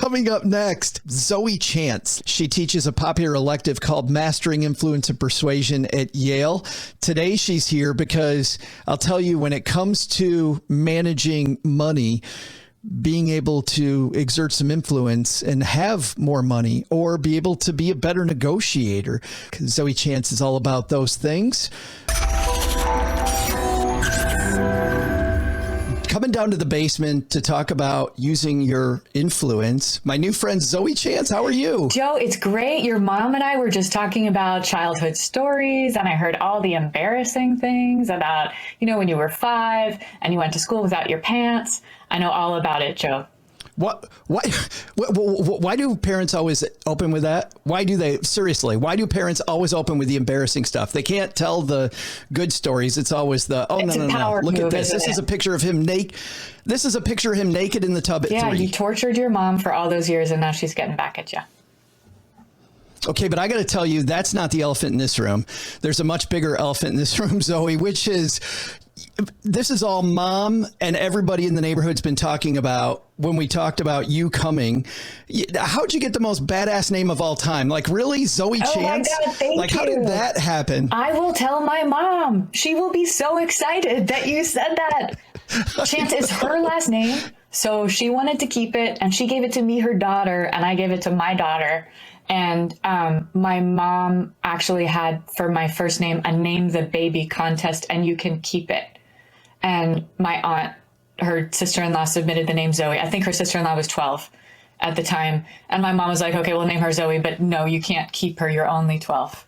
Coming up next, Zoe Chance. She teaches a popular elective called Mastering Influence and Persuasion at Yale. Today, she's here because I'll tell you, when it comes to managing money, being able to exert some influence and have more money or be able to be a better negotiator, because Zoe Chance is all about those things. Coming down to the basement to talk about using your influence, my new friend, Zoe Chance. How are you? Joe, it's great. Your mom and I were just talking about childhood stories, and I heard all the embarrassing things about, when you were 5 and you went to school without your pants. I know all about it, Joe. Why do parents always open with that? Why do parents always open with the embarrassing stuff? They can't tell the good stories. It's always no. Look at this. This is a picture of him naked. This is a picture of him naked in the tub at 3. Yeah, you tortured your mom for all those years, and now she's getting back at you. Okay, but I got to tell you, that's not the elephant in this room. There's a much bigger elephant in this room, Zoe, which is, this is all Mom and everybody in the neighborhood's been talking about when we talked about you coming. How'd you get the most badass name of all time? Like, really? Zoe Chance? Oh my God, thank you. How did that happen? I will tell my mom. She will be so excited that you said that. Chance is her last name, so she wanted to keep it, and she gave it to me, her daughter, and I gave it to my daughter. And my mom actually had, for my first name, a name the baby contest, and you can keep it. And my aunt, her sister-in-law, submitted the name Zoe. I think her sister-in-law was 12 at the time. And my mom was like, okay, we'll name her Zoe, but no, you can't keep her. You're only 12.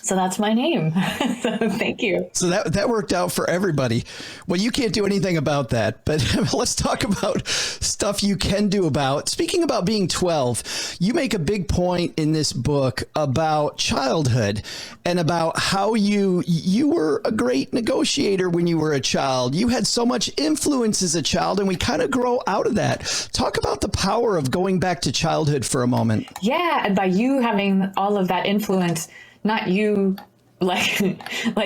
So that's my name. So thank you. So that worked out for everybody. Well, you can't do anything about that, but let's talk about stuff you can do about. Speaking about being 12, you make a big point in this book about childhood and about how you were a great negotiator when you were a child. You had so much influence as a child, and we kind of grow out of that. Talk about the power of going back to childhood for a moment. Yeah, and by you having all of that influence, not you like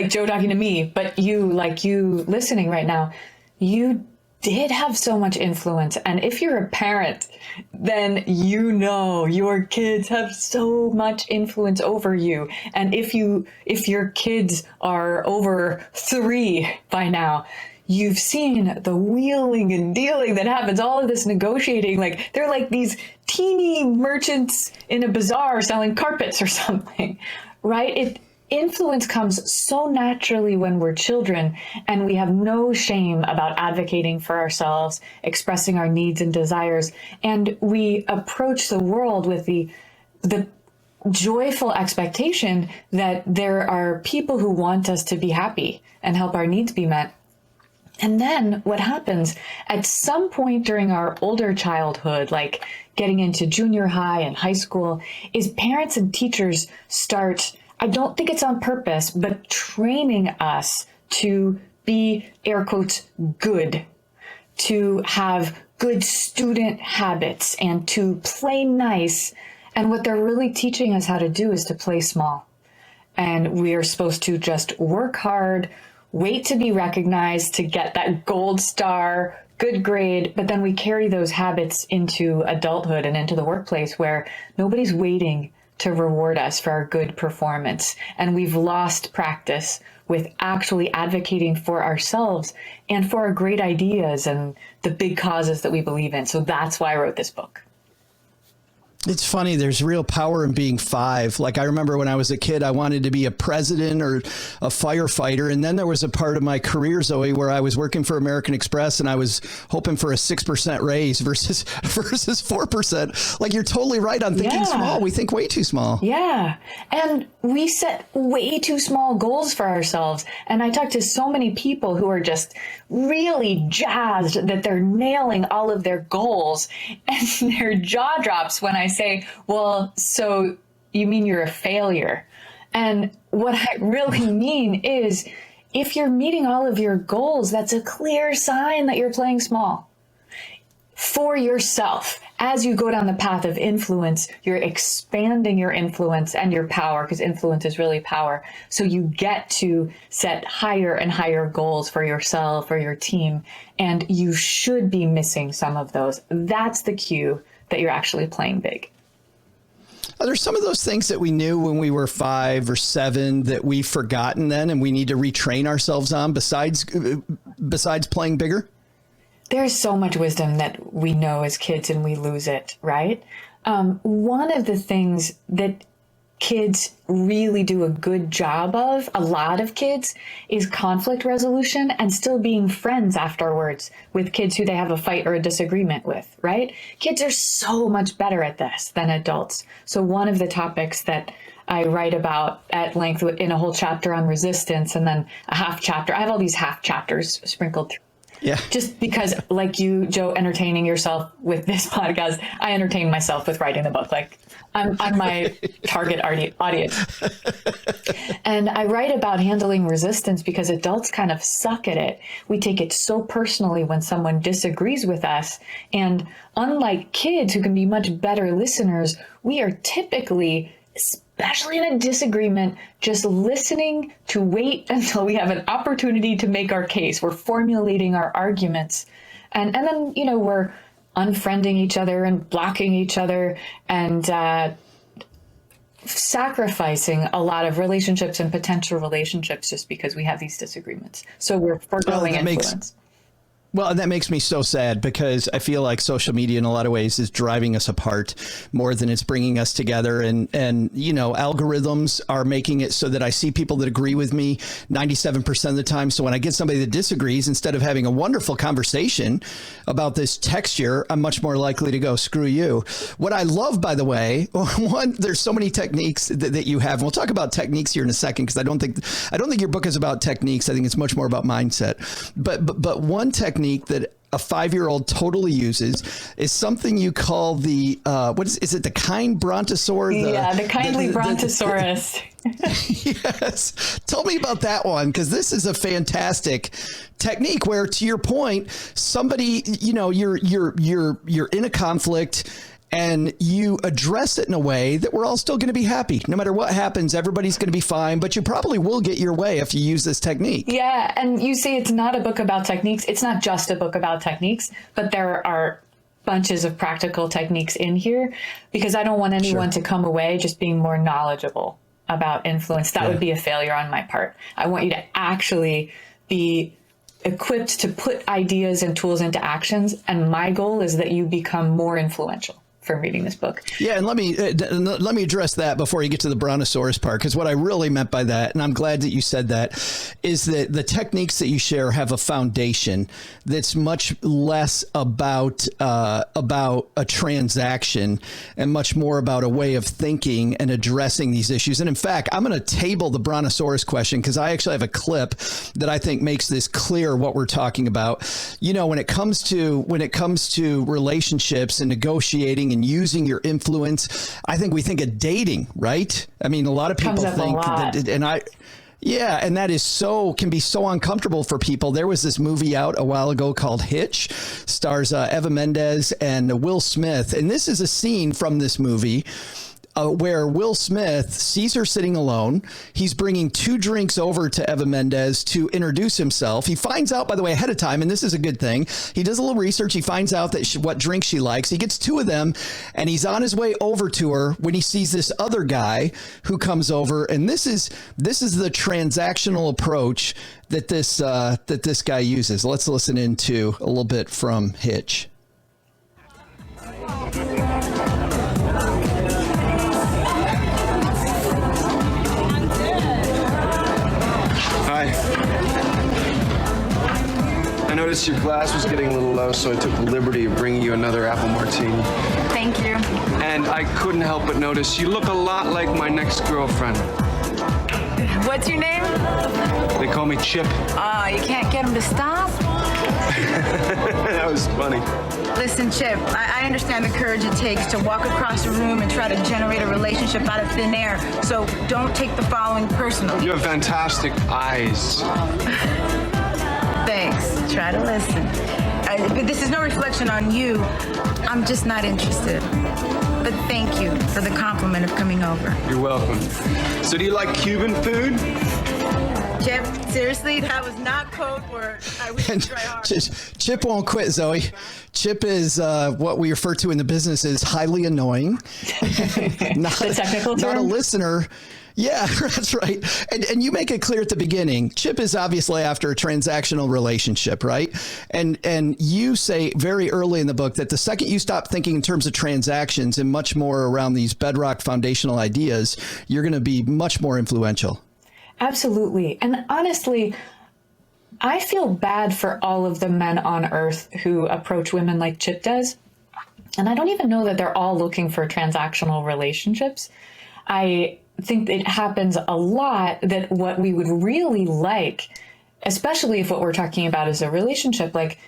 Joe talking to me, but you listening right now, you did have so much influence. And if you're a parent, then your kids have so much influence over you. And if your kids are over 3 by now, you've seen the wheeling and dealing that happens, all of this negotiating. Like, they're like these teeny merchants in a bazaar selling carpets or something. Right? Influence comes so naturally when we're children, and we have no shame about advocating for ourselves, expressing our needs and desires. And we approach the world with the joyful expectation that there are people who want us to be happy and help our needs be met. And then what happens at some point during our older childhood, like getting into junior high and high school, is parents and teachers start, I don't think it's on purpose, but training us to be, air quotes, good, to have good student habits and to play nice. And what they're really teaching us how to do is to play small. And we are supposed to just work hard, wait to be recognized, to get that gold star, good grade, but then we carry those habits into adulthood and into the workplace where nobody's waiting to reward us for our good performance. And we've lost practice with actually advocating for ourselves and for our great ideas and the big causes that we believe in. So that's why I wrote this book. It's funny. There's real power in being 5. Like, I remember when I was a kid, I wanted to be a president or a firefighter. And then there was a part of my career, Zoe, where I was working for American Express and I was hoping for a 6% raise versus 4%. Like, you're totally right on thinking small. We think way too small. Yeah. And we set way too small goals for ourselves. And I talk to so many people who are just really jazzed that they're nailing all of their goals, and their jaw drops when I say, well, so you mean you're a failure? And what I really mean is, if you're meeting all of your goals, that's a clear sign that you're playing small for yourself. as you go down the path of influence, you're expanding your influence and your power, because influence is really power. So you get to set higher and higher goals for yourself or your team, and you should be missing some of those. That's the cue that you're actually playing big. Are there some of those things that we knew when we were 5 or 7 that we've forgotten then and we need to retrain ourselves on besides playing bigger? There's so much wisdom that we know as kids and we lose it, right? One of the things that kids really do a good job of, a lot of kids, is conflict resolution and still being friends afterwards with kids who they have a fight or a disagreement with, right? Kids are so much better at this than adults. So one of the topics that I write about at length in a whole chapter on resistance, and then a half chapter, I have all these half chapters sprinkled through. Yeah. Just because, like you, Joe, entertaining yourself with this podcast, I entertain myself with writing the book. Like I'm my target audience. And I write about handling resistance because adults kind of suck at it. We take it so personally when someone disagrees with us. And unlike kids who can be much better listeners, we are typically, especially in a disagreement, just listening to wait until we have an opportunity to make our case. We're formulating our arguments. And then, we're unfriending each other and blocking each other and sacrificing a lot of relationships and potential relationships just because we have these disagreements. So we're foregoing influence. Well, and that makes me so sad because I feel like social media in a lot of ways is driving us apart more than it's bringing us together. And algorithms are making it so that I see people that agree with me 97% of the time. So when I get somebody that disagrees, instead of having a wonderful conversation about this texture, I'm much more likely to go, screw you. What I love, by the way, one, there's so many techniques that you have. And we'll talk about techniques here in a second, because I don't think your book is about techniques. I think it's much more about mindset. But one technique that a 5-year-old totally uses is something you call the is it the kind brontosaur? The kindly brontosaurus. Yes. Tell me about that one, because this is a fantastic technique where, to your point, somebody, you're in a conflict and you address it in a way that we're all still going to be happy. No matter what happens, everybody's going to be fine, but you probably will get your way if you use this technique. Yeah. And you see, it's not a book about techniques. It's not just a book about techniques, but there are bunches of practical techniques in here, because I don't want anyone to come away just being more knowledgeable about influence. That would be a failure on my part. I want you to actually be equipped to put ideas and tools into actions. And my goal is that you become more influential from reading this book. Yeah, and let me address that before you get to the brontosaurus part, because what I really meant by that, and I'm glad that you said that, is that the techniques that you share have a foundation that's much less about a transaction and much more about a way of thinking and addressing these issues. And in fact, I'm going to table the brontosaurus question because I actually have a clip that I think makes this clear what we're talking about. When it comes to relationships and negotiating and using your influence, I think we think of dating, right? I mean, a lot of people think that, and that is can be so uncomfortable for people. There was this movie out a while ago called Hitch, stars Eva Mendes and Will Smith. And this is a scene from this movie where Will Smith sees her sitting alone. He's bringing 2 drinks over to Eva Mendes to introduce himself. He finds out, by the way, ahead of time, and this is a good thing. He does a little research. He finds out that what drink she likes. He gets 2 of them, and he's on his way over to her when he sees this other guy who comes over. And this is the transactional approach that this guy uses. Let's listen into a little bit from Hitch. I noticed your glass was getting a little low, so I took the liberty of bringing you another apple martini. Thank you. And I couldn't help but notice you look a lot like my next girlfriend. What's your name? They call me Chip. You can't get him to stop? That was funny. Listen, Chip, I understand the courage it takes to walk across a room and try to generate a relationship out of thin air, so don't take the following personally. You have fantastic eyes. Thanks. Try to listen. but this is no reflection on you. I'm just not interested. But thank you for the compliment of coming over. You're welcome. So do you like Cuban food? Chip, seriously, that was not code word. I wish you'd try hard. Chip won't quit, Zoe. Chip is what we refer to in the business as highly annoying. Not, the technical term? Not a listener. Yeah, that's right. And you make it clear at the beginning, Chip is obviously after a transactional relationship, right? And you say very early in the book that the second you stop thinking in terms of transactions and much more around these bedrock foundational ideas, you're going to be much more influential. Absolutely. And honestly, I feel bad for all of the men on earth who approach women like Chip does. And I don't even know that they're all looking for transactional relationships. I think it happens a lot that what we would really like, especially if what we're talking about is a relationship, like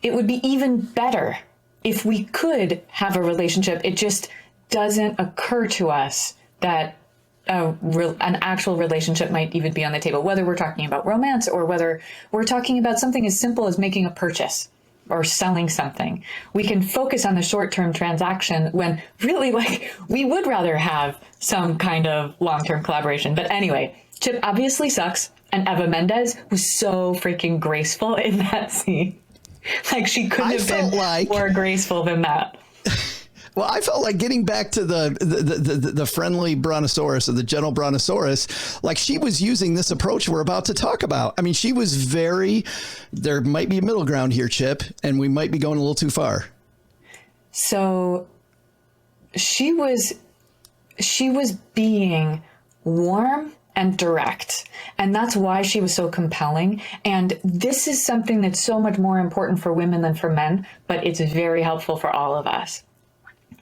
it would be even better if we could have a relationship. It just doesn't occur to us that an actual relationship might even be on the table, whether we're talking about romance or whether we're talking about something as simple as making a purchase or selling something. We can focus on the short-term transaction when really, like, we would rather have some kind of long-term collaboration. But anyway, Chip obviously sucks, and Eva Mendes was so freaking graceful in that scene. Like, she couldn't have been more graceful than that. Well, I felt like getting back to the friendly brontosaurus or the gentle brontosaurus, like she was using this approach we're about to talk about. I mean, she was there might be a middle ground here, Chip, and we might be going a little too far. So she was being warm and direct. And that's why she was so compelling. And this is something that's so much more important for women than for men, but it's very helpful for all of us.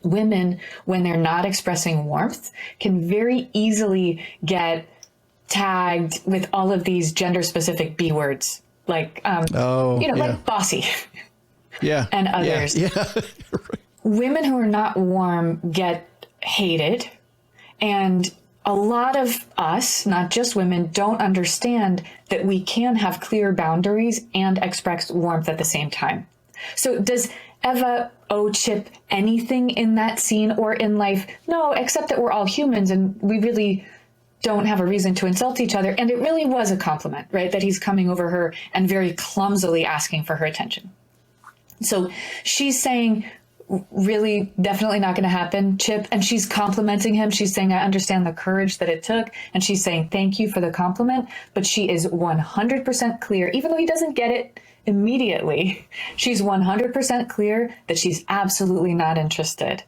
Women, when they're not expressing warmth, can very easily get tagged with all of these gender-specific B words, like, like bossy, and others. Women who are not warm get hated, and a lot of us, not just women, don't understand that we can have clear boundaries and express warmth at the same time. So does Eva owe Chip anything in that scene or in life? No, except that we're all humans and we really don't have a reason to insult each other. And it really was a compliment, right? That he's coming over her and very clumsily asking for her attention. So she's saying, really, definitely not going to happen, Chip. And she's complimenting him. She's saying, I understand the courage that it took. And she's saying, thank you for the compliment. But she is 100% clear, even though he doesn't get it immediately. She's 100% clear that she's absolutely not interested,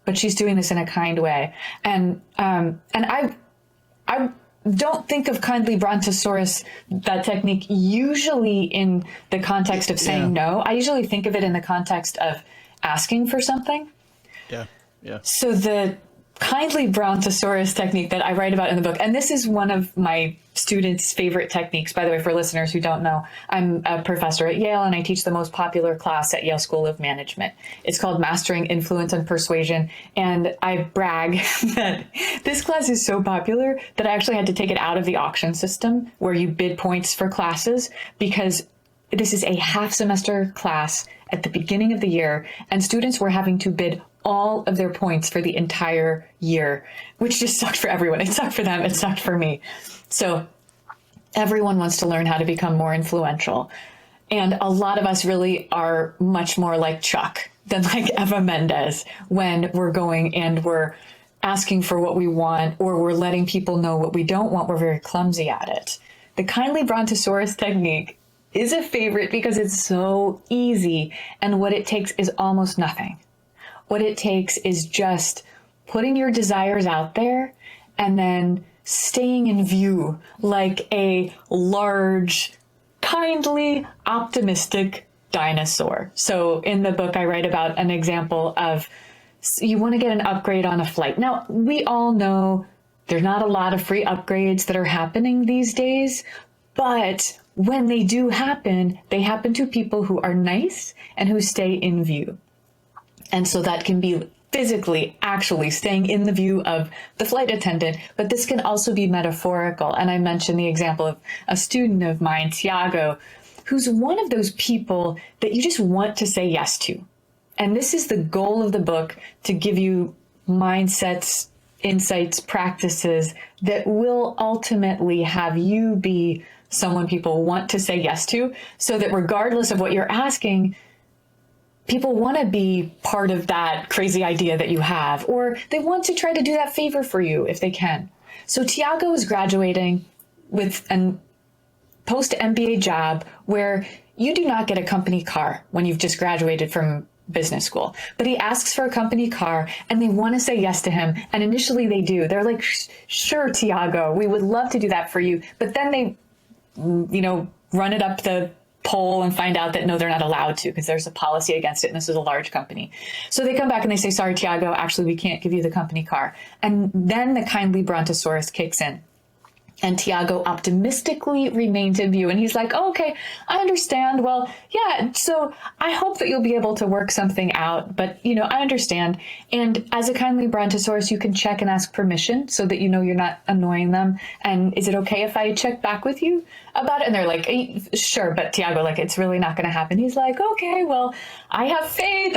but she's doing this in a kind way. And I don't think of kindly brontosaurus, that technique, usually in the context of saying no. I usually think of it in the context of asking for something. Yeah. So the kindly brontosaurus technique that I write about in the book, and this is one of my students' favorite techniques, by the way, for listeners who don't know, I'm a professor at Yale and I teach the most popular class at Yale School of Management. It's called Mastering Influence and Persuasion. And I brag that this class is so popular that I actually had to take it out of the auction system where you bid points for classes, because this is a half semester class at the beginning of the year, and students were having to bid all of their points for the entire year, which just sucked for everyone. It sucked for them. It sucked for me. So everyone wants to learn how to become more influential. And a lot of us really are much more like Chuck than like Eva Mendes when we're going and we're asking for what we want, or we're letting people know what we don't want. We're very clumsy at it. The kindly brontosaurus technique is a favorite because it's so easy, and what it takes is almost nothing. What it takes is just putting your desires out there and then staying in view like a large, kindly, optimistic dinosaur. So in the book, I write about an example of you want to get an upgrade on a flight. Now, we all know there's not a lot of free upgrades that are happening these days, but when they do happen, they happen to people who are nice and who stay in view. And so that can be physically actually staying in the view of the flight attendant, but this can also be metaphorical. And I mentioned the example of a student of mine, Tiago, who's one of those people that you just want to say yes to. And this is the goal of the book, to give you mindsets, insights, practices that will ultimately have you be someone people want to say yes to, so that regardless of what you're asking, people want to be part of that crazy idea that you have, or they want to try to do that favor for you if they can. So Tiago is graduating with a post-MBA job where you do not get a company car when you've just graduated from business school, but he asks for a company car and they want to say yes to him. And initially they do. They're like, sure, Tiago, we would love to do that for you. But then they, run it up the poll and find out that no, they're not allowed to, because there's a policy against it. And this is a large company. So they come back and they say, sorry, Tiago, actually, we can't give you the company car. And then the kindly brontosaurus kicks in. And Tiago optimistically remains in view. And he's like, oh, okay, I understand. Well, yeah, so I hope that you'll be able to work something out. But, I understand. And as a kindly brontosaurus, you can check and ask permission so that you're not annoying them. And is it okay if I check back with you about it? And they're like, sure. But Tiago, it's really not going to happen. He's like, okay, well, I have faith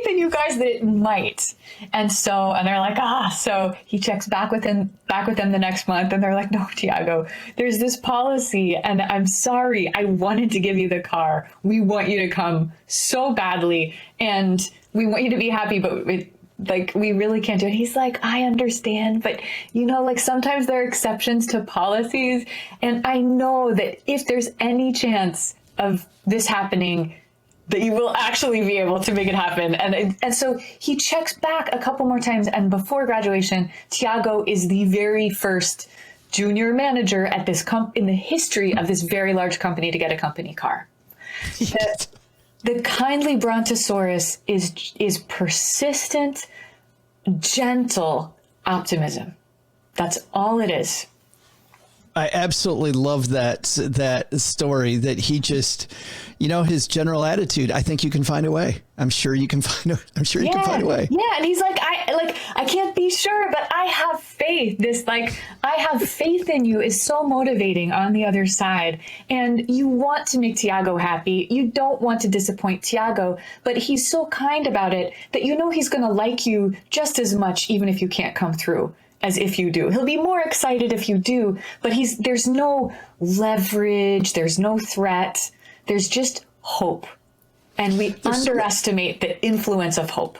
in you guys that it might. And they're like, so he checks back with them the next month. And they're like, no, Tiago, there's this policy and I'm sorry. I wanted to give you the car. We want you to come so badly and we want you to be happy, but we really can't do it. He's like, I understand, but sometimes there are exceptions to policies. And I know that if there's any chance of this happening, that you will actually be able to make it happen. And so he checks back a couple more times. And before graduation, Tiago is the very first junior manager at this in the history of this very large company to get a company car. Yes. The kindly brontosaurus is persistent, gentle optimism. That's all it is. I absolutely love that story, that he just, his general attitude. I think you can find a way. I'm sure you can find a way. Yeah. And he's like, I can't be sure, but I have faith. I have faith in you is so motivating on the other side. And you want to make Tiago happy. You don't want to disappoint Tiago, but he's so kind about it that he's going to like you just as much, even if you can't come through, as if you do. He'll be more excited if you do, but there's no leverage, there's no threat, there's just hope. And we underestimate the influence of hope.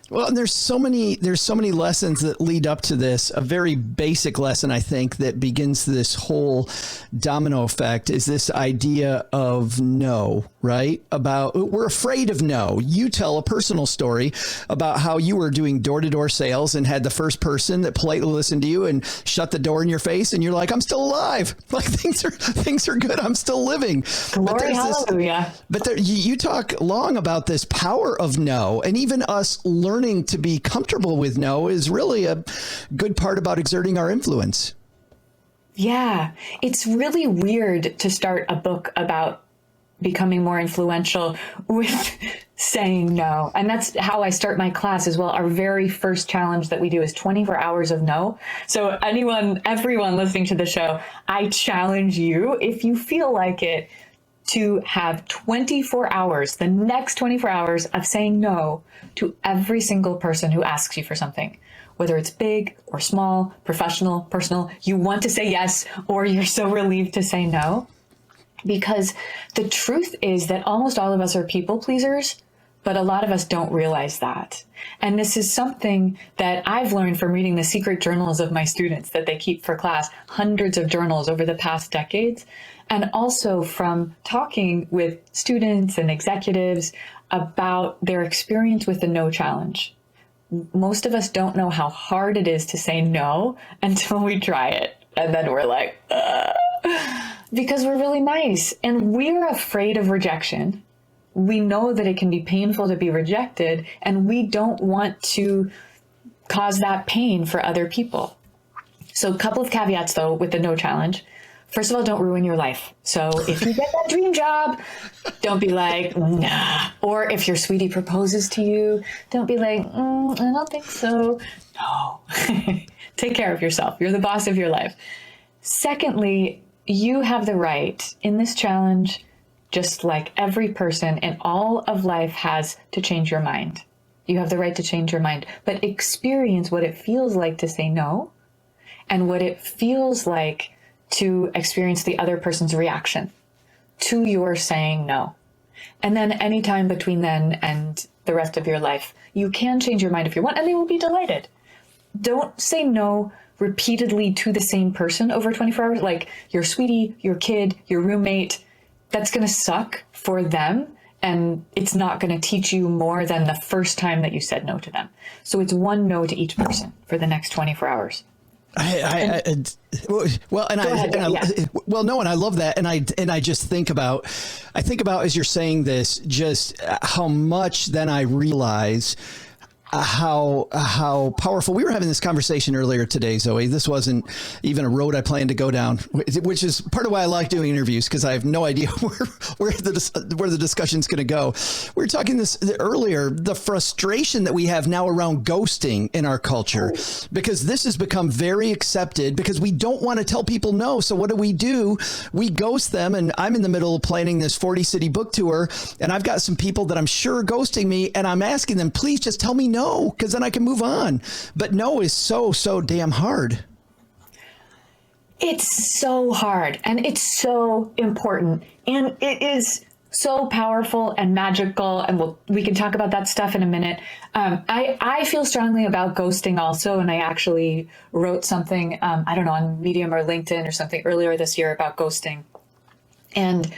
Well, and there's so many lessons that lead up to this. A very basic lesson, I think, that begins this whole domino effect is this idea of no, right? We're afraid of no. You tell a personal story about how you were doing door-to-door sales and had the first person that politely listened to you and shut the door in your face, and you're like, I'm still alive. Like things are good. I'm still living. Glory, hallelujah. You talk long about this power of no, and even us learning to be comfortable with no is really a good part about exerting our influence. Yeah, it's really weird to start a book about becoming more influential with saying no. And that's how I start my class as well. Our very first challenge that we do is 24 hours of no. So everyone listening to the show, I challenge you, if you feel like it, to have 24 hours, the next 24 hours of saying no to every single person who asks you for something, whether it's big or small, professional, personal. You want to say yes, or you're so relieved to say no. Because the truth is that almost all of us are people pleasers, but a lot of us don't realize that. And this is something that I've learned from reading the secret journals of my students that they keep for class, hundreds of journals over the past decades, and also from talking with students and executives about their experience with the no challenge. Most of us don't know how hard it is to say no until we try it. And then we're like, because we're really nice and we're afraid of rejection. We know that it can be painful to be rejected, and we don't want to cause that pain for other people. So a couple of caveats though with the no challenge. First of all, don't ruin your life. So if you get that dream job, don't be like, nah. Or if your sweetie proposes to you, don't be like, I don't think so. No. Take care of yourself. You're the boss of your life. Secondly, you have the right in this challenge just like every person in all of life has to change your mind. You have the right to change your mind, but experience what it feels like to say no and what it feels like to experience the other person's reaction to your saying no. And then anytime between then and the rest of your life, you can change your mind if you want, and they will be delighted. Don't say no repeatedly to the same person over 24 hours, like your sweetie, your kid, your roommate. That's going to suck for them, and it's not going to teach you more than the first time that you said no to them. So it's one no to each person for the next 24 hours. I love that. And I just think about as you're saying this, just how much then I realize how powerful. We were having this conversation earlier today, Zoe. This wasn't even a road I planned to go down, which is part of why I like doing interviews, because I have no idea where the discussion's going to go. We were talking this earlier, the frustration that we have now around ghosting in our culture, because this has become very accepted because we don't want to tell people no. So what do? We ghost them. And I'm in the middle of planning this 40-city book tour, and I've got some people that I'm sure are ghosting me, and I'm asking them, please just tell me no, because then I can move on. But no is so damn hard. It's so hard, and it's so important, and it is so powerful and magical, and we can talk about that stuff in a minute. I feel strongly about ghosting also, and I actually wrote something, I don't know, on Medium or LinkedIn or something earlier this year about ghosting. And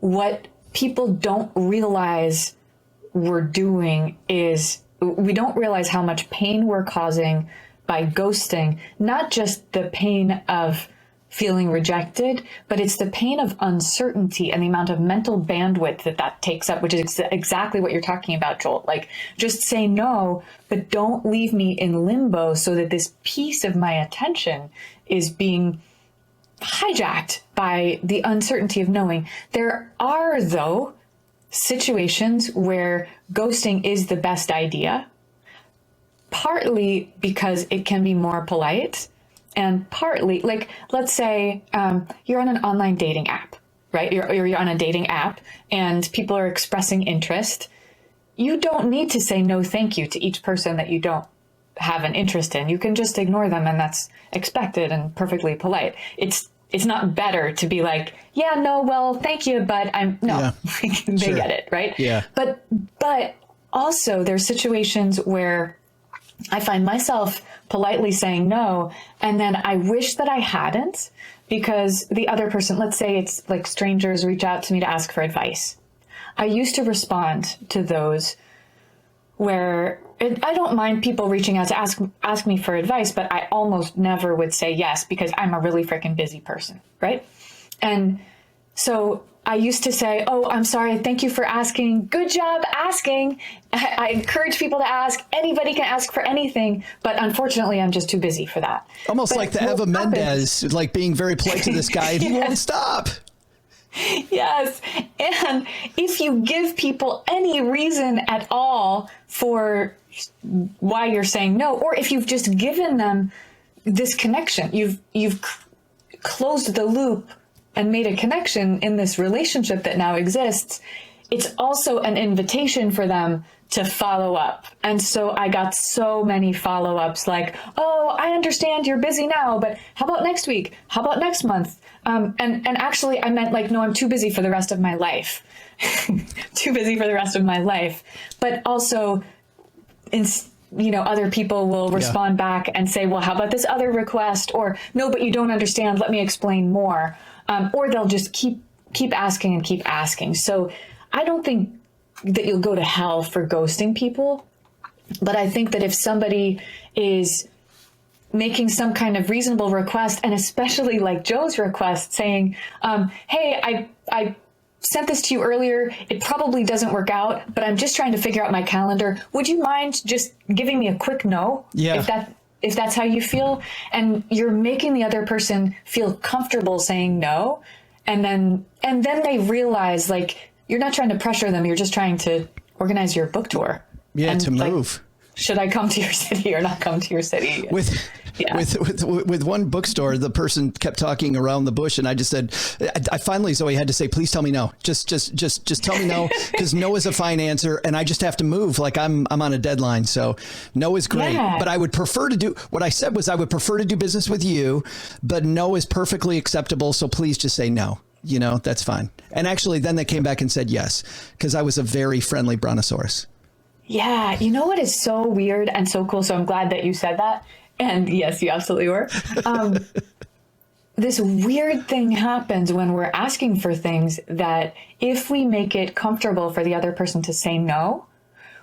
what people don't realize we're doing is we don't realize how much pain we're causing by ghosting, not just the pain of feeling rejected, but it's the pain of uncertainty and the amount of mental bandwidth that takes up, which is exactly what you're talking about, Joel. Like, just say no, but don't leave me in limbo so that this piece of my attention is being hijacked by the uncertainty of knowing. There are, though, situations where ghosting is the best idea, partly because it can be more polite, and partly, like, let's say you're on an online dating app, right? You're on a dating app and people are expressing interest. You don't need to say no thank you to each person that you don't have an interest in. You can just ignore them, and that's expected and perfectly polite. It's not better to be like, yeah, no, well, thank you, but I'm no. Yeah. They sure. Get it, right? Yeah. But also there's situations where I find myself politely saying no, and then I wish that I hadn't, because the other person, let's say it's like strangers reach out to me to ask for advice. I used to respond to those where I don't mind people reaching out to ask me for advice, but I almost never would say yes because I'm a really freaking busy person, right? And so I used to say, oh, I'm sorry, thank you for asking. Good job asking. I encourage people to ask. Anybody can ask for anything, but unfortunately, I'm just too busy for that. Almost but like the Eva Mendes, like being very polite to this guy, and he won't stop. Yes. And if you give people any reason at all for why you're saying no, or if you've just given them this connection, you've closed the loop and made a connection in this relationship that now exists, it's also an invitation for them to follow up. And so I got so many follow-ups like, oh, I understand you're busy now, but how about next week? How about next month? And actually I meant like, no, I'm too busy for the rest of my life. Too busy for the rest of my life. But also, other people will respond back and say, well, how about this other request? Or no, but you don't understand. Let me explain more. Or they'll just keep asking and keep asking. So I don't think that you'll go to hell for ghosting people. But I think that if somebody is making some kind of reasonable request, and especially like Joe's request saying, hey, I sent this to you earlier. It probably doesn't work out, but I'm just trying to figure out my calendar. Would you mind just giving me a quick no? Yeah. If that's how you feel, and you're making the other person feel comfortable saying no. And then they realize, like, you're not trying to pressure them. You're just trying to organize your book tour. Yeah. And to move. should I come to your city or not come to your city? With one bookstore, the person kept talking around the bush, and I just said, I finally, Zoe, had to say, please tell me no. Just tell me no, because no is a fine answer, and I just have to move. Like I'm on a deadline, so no is great. But I would prefer to do what I said was I would prefer to do business with you, but no is perfectly acceptable. So please just say no. You know, that's fine. And actually, then they came back and said yes, because I was a very friendly brontosaurus. Yeah, you know what is so weird and so cool. So I'm glad that you said that. And yes, you absolutely were. This weird thing happens when we're asking for things that if we make it comfortable for the other person to say no,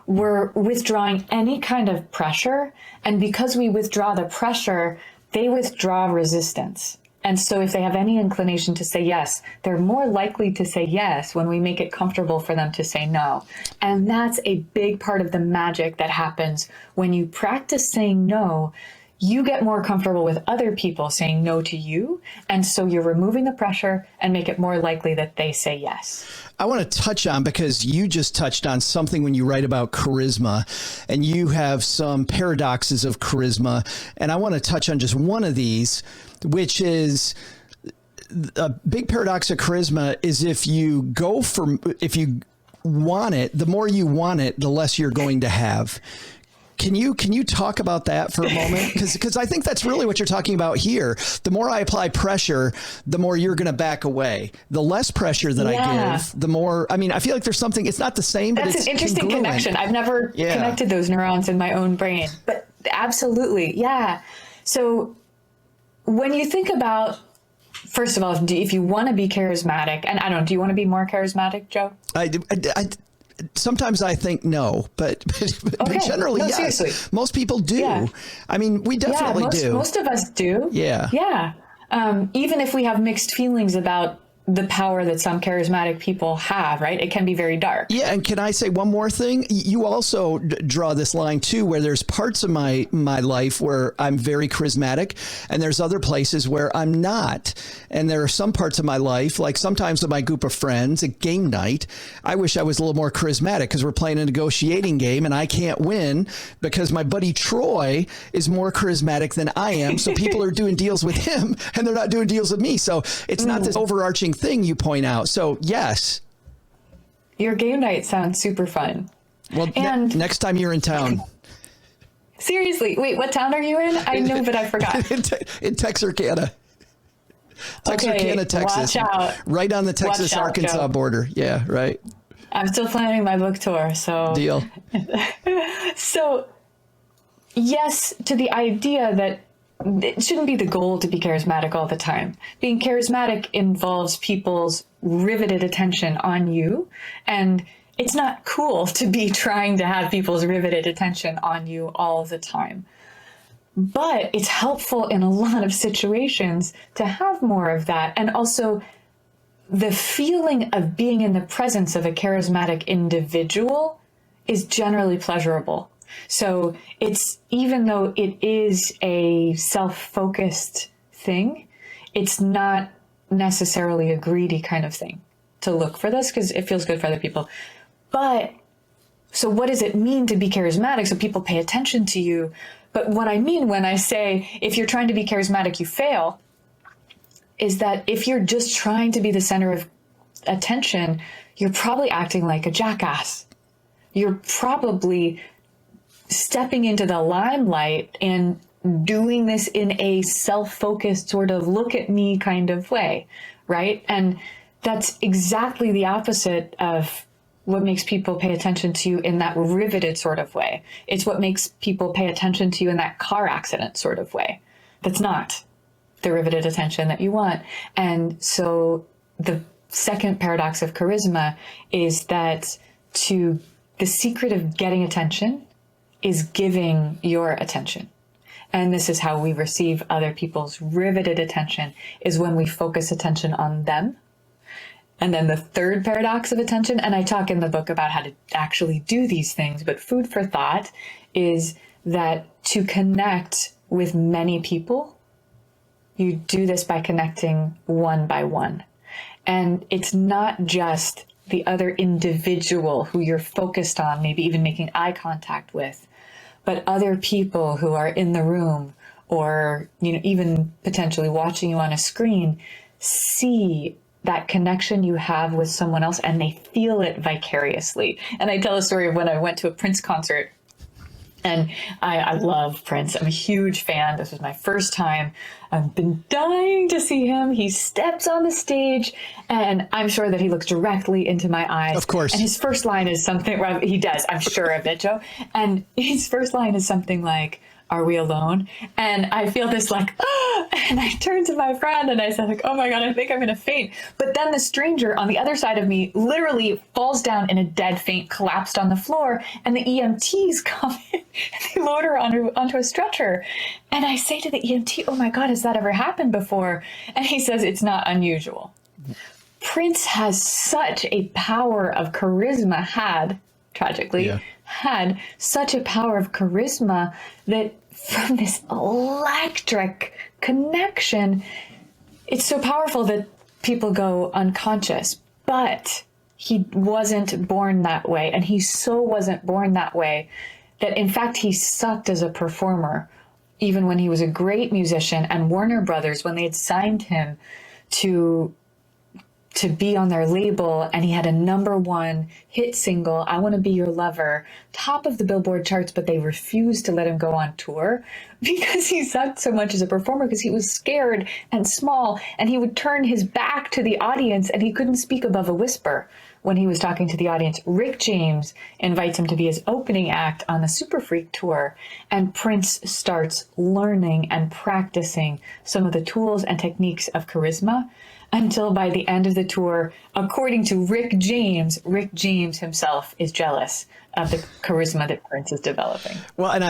we're withdrawing any kind of pressure. And because we withdraw the pressure, they withdraw resistance. And so if they have any inclination to say yes, they're more likely to say yes when we make it comfortable for them to say no. And that's a big part of the magic that happens when you practice saying no. You get more comfortable with other people saying no to you. And so you're removing the pressure and make it more likely that they say yes. I want to touch on, because you just touched on something when you write about charisma, and you have some paradoxes of charisma. And I want to touch on just one of these, which is a big paradox of charisma is if you want it, the more you want it, the less you're going to have. Can you talk about that for a moment? Because I think that's really what you're talking about here. The more I apply pressure, the more you're going to back away. The less pressure that I give, the more, I mean, I feel like there's something, it's not the same, but it's an interesting congruent. Connection. I've never connected those neurons in my own brain, but absolutely. Yeah. So when you think about, first of all, if you want to be charismatic, and I don't know, do you want to be more charismatic, Joe? Sometimes I think no, but generally, no, yes. Seriously. Most people do. Yeah. I mean, we definitely do. Most of us do. Yeah. Yeah. Even if we have mixed feelings about the power that some charismatic people have, right? It can be very dark. Yeah. And can I say one more thing? You also draw this line too, where there's parts of my life where I'm very charismatic, and there's other places where I'm not. And there are some parts of my life, like sometimes with my group of friends at game night, I wish I was a little more charismatic because we're playing a negotiating game and I can't win because my buddy Troy is more charismatic than I am. So people are doing deals with him and they're not doing deals with me. So it's not this overarching thing you point out. So yes. Your game night sounds super fun. Well, and next time you're in town. Seriously. Wait, what town are you in? I know, but I forgot. in Texarkana. Texarkana, Texas. Watch out. Right on the Texas-Arkansas border. Yeah, right. I'm still planning my book tour, so. Deal. So, yes, to the idea that it shouldn't be the goal to be charismatic all the time. Being charismatic involves people's riveted attention on you, and it's not cool to be trying to have people's riveted attention on you all the time. But it's helpful in a lot of situations to have more of that. And also the feeling of being in the presence of a charismatic individual is generally pleasurable. So it's, even though it is a self-focused thing, it's not necessarily a greedy kind of thing to look for this because it feels good for other people. But so what does it mean to be charismatic? So people pay attention to you. But what I mean when I say, if you're trying to be charismatic, you fail, is that if you're just trying to be the center of attention, you're probably acting like a jackass. You're probably stepping into the limelight and doing this in a self-focused sort of look at me kind of way, right? And that's exactly the opposite of what makes people pay attention to you in that riveted sort of way. It's what makes people pay attention to you in that car accident sort of way. That's not the riveted attention that you want. And so the second paradox of charisma is that the secret of getting attention is giving your attention. And this is how we receive other people's riveted attention, is when we focus attention on them. And then the third paradox of attention, and I talk in the book about how to actually do these things, but food for thought is that to connect with many people, you do this by connecting one by one. And it's not just the other individual who you're focused on, maybe even making eye contact with, but other people who are in the room or, even potentially watching you on a screen see that connection you have with someone else and they feel it vicariously. And I tell a story of when I went to a Prince concert. And I love Prince. I'm a huge fan. This was my first time. I've been dying to see him. He steps on the stage, and I'm sure that he looks directly into my eyes. Of course. And his first line is something, well, he does, I'm sure of it, Joe. And his first line is something like, "Are we alone?" And I feel this like, oh, and I turn to my friend and I said like, oh my God, I think I'm going to faint. But then the stranger on the other side of me literally falls down in a dead faint, collapsed on the floor. And the EMTs come in and they load her onto a stretcher. And I say to the EMT, oh my God, has that ever happened before? And he says, it's not unusual. Prince has such a power of charisma, tragically, had such a power of charisma that from this electric connection, it's so powerful that people go unconscious. But he wasn't born that way. And he so wasn't born that way that, in fact, he sucked as a performer, even when he was a great musician. And Warner Brothers, when they had signed him to be on their label, and he had a #1 hit single, "I Want to Be Your Lover," top of the Billboard charts, but they refused to let him go on tour because he sucked so much as a performer, because he was scared and small, and he would turn his back to the audience and he couldn't speak above a whisper when he was talking to the audience. Rick James invites him to be his opening act on the Super Freak tour, and Prince starts learning and practicing some of the tools and techniques of charisma, until by the end of the tour, according to Rick James himself is jealous of the charisma that Prince is developing. Well, and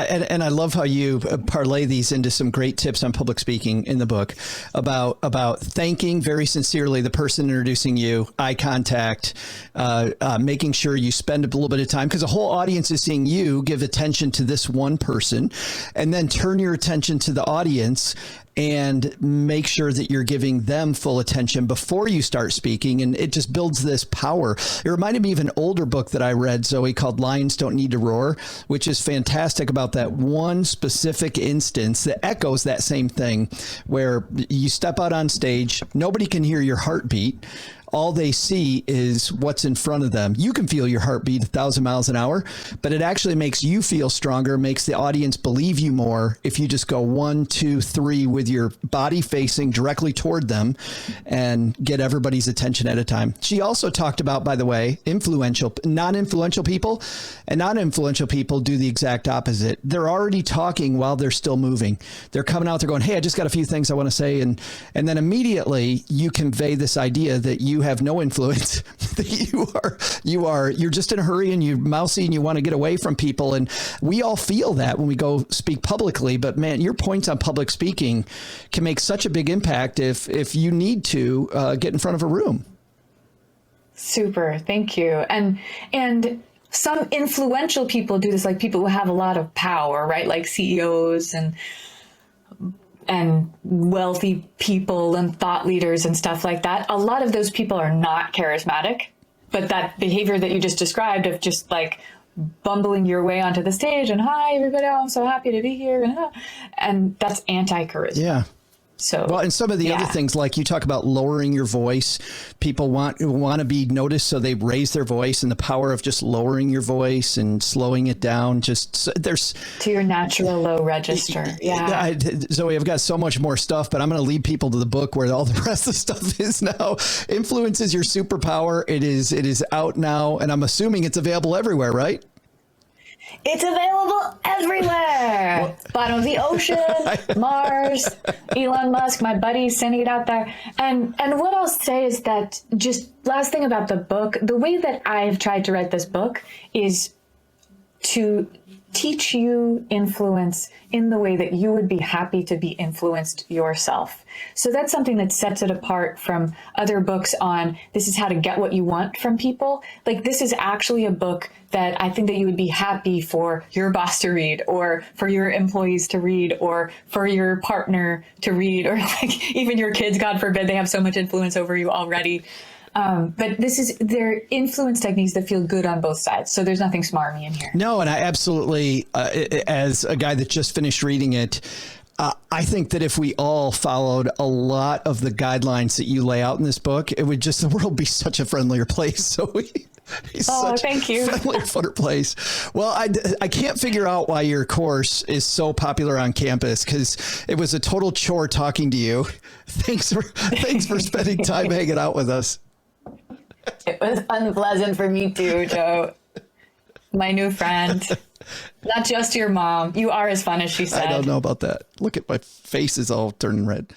I love how you parlay these into some great tips on public speaking in the book about thanking very sincerely the person introducing you, eye contact, making sure you spend a little bit of time, because the whole audience is seeing you give attention to this one person, and then turn your attention to the audience and make sure that you're giving them full attention before you start speaking. And it just builds this power. It reminded me of an older book that I read, Zoe, called Lions Don't Need to Roar, which is fantastic about that one specific instance that echoes that same thing, where you step out on stage, nobody can hear your heartbeat. All they see is what's in front of them. You can feel your heartbeat 1,000 miles an hour, but it actually makes you feel stronger, makes the audience believe you more if you just go 1, 2, 3 with your body facing directly toward them and get everybody's attention at a time. She also talked about, by the way, non-influential people, and non-influential people do the exact opposite. They're already talking while they're still moving. They're coming out, they're going, hey, I just got a few things I want to say. And then immediately you convey this idea that you have no influence, that you're just in a hurry and you're mousy and you want to get away from people. And we all feel that when we go speak publicly, but man, your points on public speaking can make such a big impact if you need to get in front of a room. Super. Thank you. And some influential people do this, like people who have a lot of power, right? Like CEOs and wealthy people and thought leaders and stuff like that. A lot of those people are not charismatic, but that behavior that you just described of just like bumbling your way onto the stage and, hi, everybody, I'm so happy to be here. And that's anti-charisma. Yeah. So, well, and some of the other things, like you talk about lowering your voice, people want to be noticed, so they raise their voice, and the power of just lowering your voice and slowing it down. There's to your natural low register. Yeah. Zoe, I've got so much more stuff, but I'm going to lead people to the book where all the rest of the stuff is now. Influence is your superpower. It is out now, and I'm assuming it's available everywhere, right? It's available everywhere. Bottom of the ocean, Mars, Elon Musk, my buddies sending it out there. And what I'll say is that, just last thing about the book, the way that I've tried to write this book is to teach you influence in the way that you would be happy to be influenced yourself. So that's something that sets it apart from other books on this is how to get what you want from people. Like, this is actually a book that I think that you would be happy for your boss to read, or for your employees to read, or for your partner to read, or like even your kids, God forbid, they have so much influence over you already. But they're influence techniques that feel good on both sides. So there's nothing smarmy in here. No, and I absolutely, as a guy that just finished reading it, I think that if we all followed a lot of the guidelines that you lay out in this book, the world would be such a friendlier place. So thank you. Friendlier, funner place. Well, I can't figure out why your course is so popular on campus, because it was a total chore talking to you. Thanks for spending time hanging out with us. It was unpleasant for me too, Joe. My new friend. Not just your mom. You are as fun as she said. I don't know about that. Look at my face is all turning red.